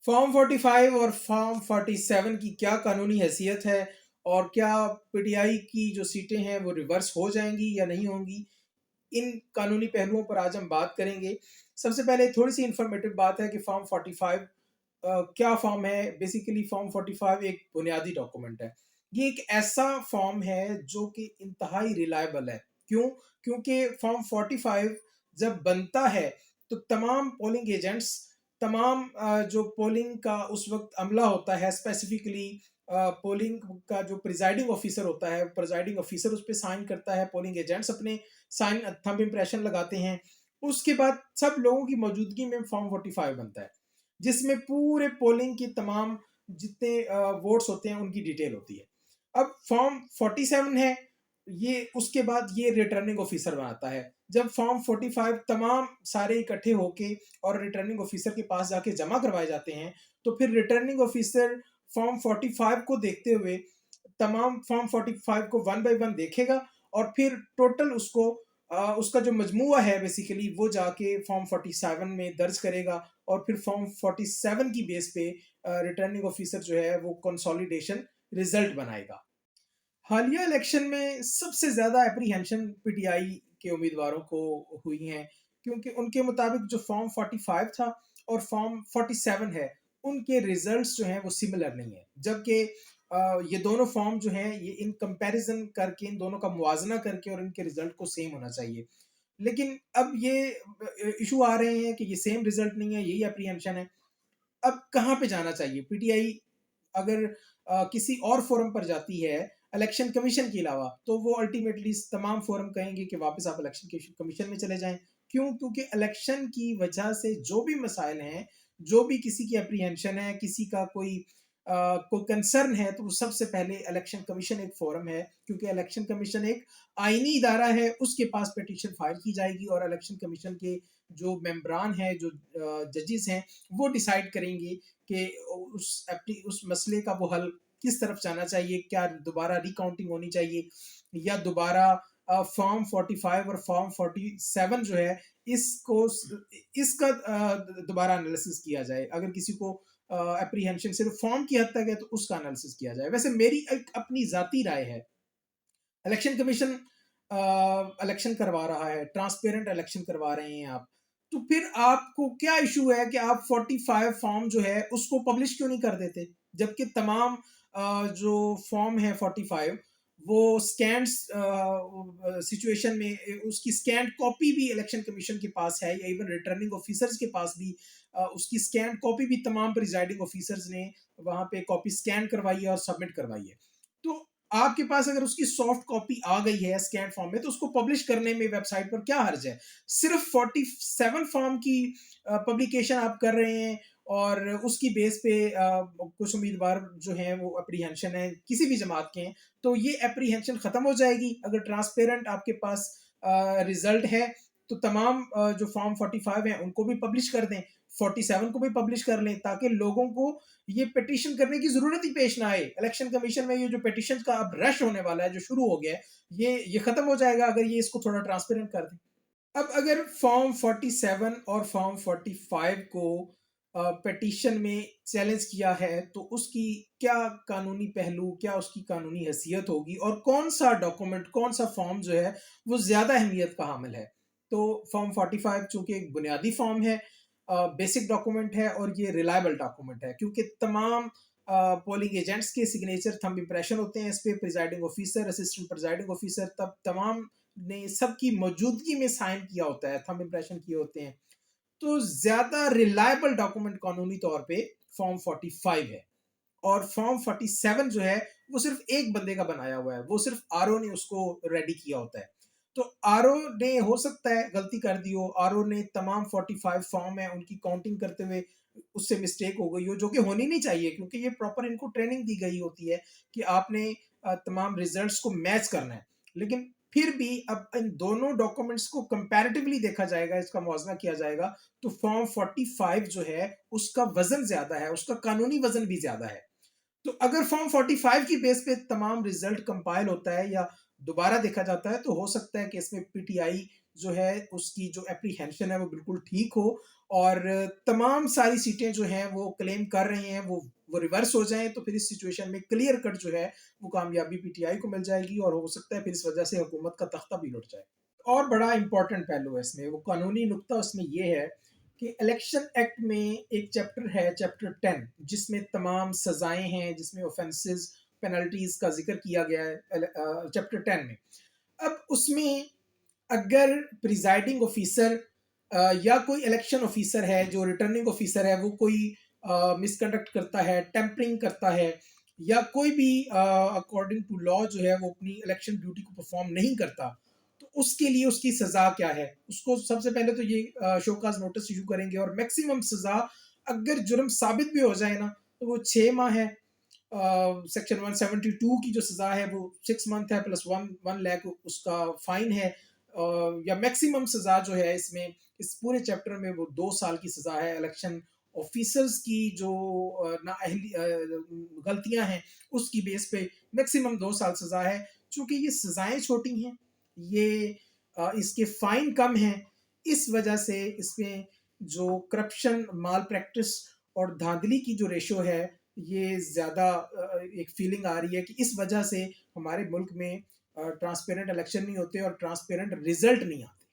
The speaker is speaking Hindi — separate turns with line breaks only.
फॉर्म 45 और फॉर्म 47 की क्या कानूनी हैसियत है और क्या पीटीआई की जो सीटें हैं वो रिवर्स हो जाएंगी या नहीं होंगी, इन कानूनी पहलुओं पर आज हम बात करेंगे। सबसे पहले थोड़ी सी इंफॉर्मेटिव बात है कि फॉर्म 45 क्या फॉर्म है। बेसिकली फॉर्म 45 एक बुनियादी डॉक्यूमेंट है। ये एक ऐसा फॉर्म है जो कि इंतहाई रिलायबल है। क्यों? क्योंकि फॉर्म 45 जब बनता है तो तमाम पोलिंग एजेंट्स, तमाम जो पोलिंग का उस वक्त अमला होता है, स्पेसिफिकली पोलिंग का जो प्रिजाइडिंग ऑफिसर होता है, प्रिजाइडिंग ऑफिसर उस पर साइन करता है, पोलिंग एजेंट्स अपने साइन थंब इम्प्रेशन लगाते हैं। उसके बाद सब लोगों की मौजूदगी में फॉर्म 45 बनता है, जिसमें पूरे पोलिंग की तमाम जितने वोट्स होते हैं उनकी डिटेल होती है। अब फॉर्म 47 है, ये उसके बाद ये रिटर्निंग ऑफिसर बनाता है। जब फॉर्म 45 तमाम सारे इकट्ठे होके और रिटर्निंग ऑफिसर के पास जाके जमा करवाए जाते हैं, तो फिर रिटर्निंग ऑफिसर फॉर्म 45 को देखते हुए तमाम फॉर्म 45 को वन बाय वन देखेगा और फिर टोटल उसको उसका जो मजमुआ है बेसिकली वो जाके फॉर्म 47 में दर्ज करेगा और फिर फॉर्म 47 की बेस पे रिटर्निंग ऑफिसर जो है वो कंसोलिडेशन रिजल्ट बनाएगा। हालिया इलेक्शन में सबसे ज्यादा एप्रीहेंशन पीटीआई के उम्मीदवारों को हुई हैं, क्योंकि उनके मुताबिक जो फॉर्म 45 था और फॉर्म 47 है, उनके रिजल्ट्स जो हैं वो सिमिलर नहीं है। जबकि ये दोनों फॉर्म जो हैं ये इन कंपैरिजन करके, इन दोनों का मुवाजना करके और इनके रिजल्ट को सेम होना चाहिए। लेकिन अब ये इशू आ रहे हैं कि ये सेम रिजल्ट नहीं है, यही अप्रीहेंशन है। अब कहाँ पे जाना चाहिए पीटीआई? अगर किसी और फोरम पर जाती है इलेक्शन कमीशन के अलावा, तो वो अल्टीमेटली तमाम फोरम कहेंगे कि वापस आप इलेक्शन कमीशन में चले जाएं। क्यों? क्योंकि इलेक्शन की वजह से जो भी मसाइल हैं, जो भी किसी की अप्रीहेंशन है, किसी का कोई कंसर्न है, तो वो सबसे पहले इलेक्शन कमीशन एक फोरम है। क्योंकि इलेक्शन कमीशन एक आईनी इदारा है, उसके पास पिटीशन फाइल की जाएगी और इलेक्शन कमीशन के जो मेंबरान हैं, जो जजेस हैं, वो डिसाइड करेंगे कि उस मसले का वो हल किस तरफ जाना चाहिए। क्या दोबारा रिकाउंटिंग होनी चाहिए या दोबारा फॉर्म 45 और फॉर्म 47 जो है इसको इसका दोबारा एनालिसिस किया जाए। अगर किसी को अप्रीहेंशन सिर्फ फॉर्म की हद तक है तो उसका एनालिसिस किया जाए। वैसे मेरी एक अपनी जाती राय है, इलेक्शन कमीशन इलेक्शन करवा रहा है, ट्रांसपेरेंट इलेक्शन करवा रहे हैं आप, तो फिर आपको क्या इशू है कि आप 45 फॉर्म जो है उसको पब्लिश क्यों नहीं कर देते? जबकि तमाम जो फॉर्म है 45 वो स्कैंड सिचुएशन में, उसकी स्कैंड कॉपी भी इलेक्शन कमीशन के पास है या इवन रिटर्निंग ऑफिसर्स के पास भी उसकी स्कैंड कॉपी भी तमाम प्रिजाइडिंग ऑफिसर्स ने वहां पे कॉपी स्कैन करवाई है और सबमिट करवाई है। तो आपके पास अगर उसकी सॉफ्ट कॉपी आ गई है स्कैन फॉर्म में, तो उसको पब्लिश करने में वेबसाइट पर क्या हर्ज है? सिर्फ 47 फॉर्म की पब्लिकेशन आप कर रहे हैं और उसकी बेस पे कुछ उम्मीदवार जो हैं वो अप्रीहेंशन है किसी भी जमात के हैं, तो ये अप्रीहेंशन खत्म हो जाएगी अगर ट्रांसपेरेंट आपके पास रिजल्ट है। तो तमाम जो फॉर्म 45 है उनको भी पब्लिश कर दें, 47 को भी पब्लिश कर लें, ताकि लोगों को ये पिटीशन करने की जरूरत ही पेश ना आए। इलेक्शन कमीशन में ये जो पिटीशन का अब रश होने वाला है, जो शुरू हो गया है, ये खत्म हो जाएगा अगर ये इसको थोड़ा ट्रांसपेरेंट कर दें। अब अगर फॉर्म 47 और फॉर्म 45 को पिटीशन में चैलेंज किया है तो उसकी क्या कानूनी पहलू, क्या उसकी कानूनी हैसियत होगी और कौन सा डॉक्यूमेंट, कौन सा फॉर्म जो है वो ज्यादा अहमियत का हामिल है? तो फॉर्म 45 चूंकि एक बुनियादी फॉर्म है, बेसिक डॉक्यूमेंट है और ये रिलायबल डॉक्यूमेंट है, क्योंकि तमाम पोलिंग एजेंट्स के सिग्नेचर थंब इम्प्रेशन होते हैं इस पे, presiding officer, assistant presiding officer, तब तमाम ने सबकी मौजूदगी में साइन किया होता है, थंब इम्प्रेशन किए होते हैं। तो ज्यादा रिलायबल डॉक्यूमेंट कानूनी तौर पे फॉर्म 45 है। और फॉर्म 47 जो है वो सिर्फ एक बंदे का बनाया हुआ है, वो सिर्फ आरओ ने उसको रेडी किया होता है। तो आरओ ने हो सकता है गलती कर दी हो, आरओ ने तमाम 45 फॉर्म है उनकी काउंटिंग करते हुए उससे मिस्टेक हो गई हो, जो कि होनी नहीं चाहिए, क्योंकि ये प्रॉपर इनको ट्रेनिंग दी गई होती है कि आपने तमाम रिजल्ट्स को मैच करना है। लेकिन फिर भी अब इन दोनों डॉक्यूमेंट्स को कंपैरेटिवली देखा जाएगा, इसका मुआवजा किया जाएगा, तो फॉर्म 45 जो है उसका वजन ज्यादा है, उसका कानूनी वजन भी ज्यादा है। तो अगर फॉर्म 45 की बेस पे तमाम रिजल्ट कंपाइल होता है या दोबारा देखा जाता है, तो हो सकता है कि इसमें पीटीआई जो है उसकी जो एप्रीहेंशन है वो बिल्कुल ठीक हो और तमाम सारी सीटें जो हैं वो क्लेम कर रहे हैं वो रिवर्स हो जाएं, तो फिर इस सिचुएशन में क्लियर कट जो है वो कामयाबी पीटीआई को मिल जाएगी और हो सकता है फिर इस वजह से हुकूमत का तख्ता भी लुट जाए। और बड़ा इंपॉर्टेंट पहलू है इसमें, वो कानूनी नुक्ता उसमें ये है कि इलेक्शन एक्ट में एक चैप्टर है, चैप्टर 10, जिसमें तमाम सजाएं हैं, जिसमें ऑफेंसेस पेनल्टीज का जिक्र किया गया है चैप्टर 10 में। अब उसमें अगर प्रिजाइडिंग ऑफिसर या कोई इलेक्शन ऑफिसर है, जो रिटर्निंग ऑफिसर है, वो कोई मिसकंडक्ट करता है, टेम्परिंग करता है, या कोई भी अकॉर्डिंग टू लॉ जो है वो अपनी इलेक्शन ड्यूटी को परफॉर्म नहीं करता, तो उसके लिए उसकी सजा क्या है। उसको सबसे पहले तो ये शोकाज नोटिस इशू करेंगे और मैक्सिमम सजा अगर जुर्म साबित भी हो जाए ना तो वो 6 माह है। सेक्शन 172 की जो सजा है वो 6 मंथ है प्लस 1 लाख उसका फाइन है। या मैक्सिमम सजा जो है इसमें इस पूरे चैप्टर में वो 2 साल की सजा है। इलेक्शन ऑफिसर्स की जो नाअहली गलतियां हैं उसकी बेस पे मैक्सिमम 2 साल सजा है। चूंकि ये सजाएं छोटी हैं, ये इसके फाइन कम हैं, इस वजह से इसमें जो करप्शन, माल प्रैक्टिस और धांधली की जो रेशो है ये ज़्यादा एक फीलिंग आ रही है कि इस वजह से हमारे मुल्क में ट्रांसपेरेंट इलेक्शन नहीं होते और ट्रांसपेरेंट रिजल्ट नहीं आते।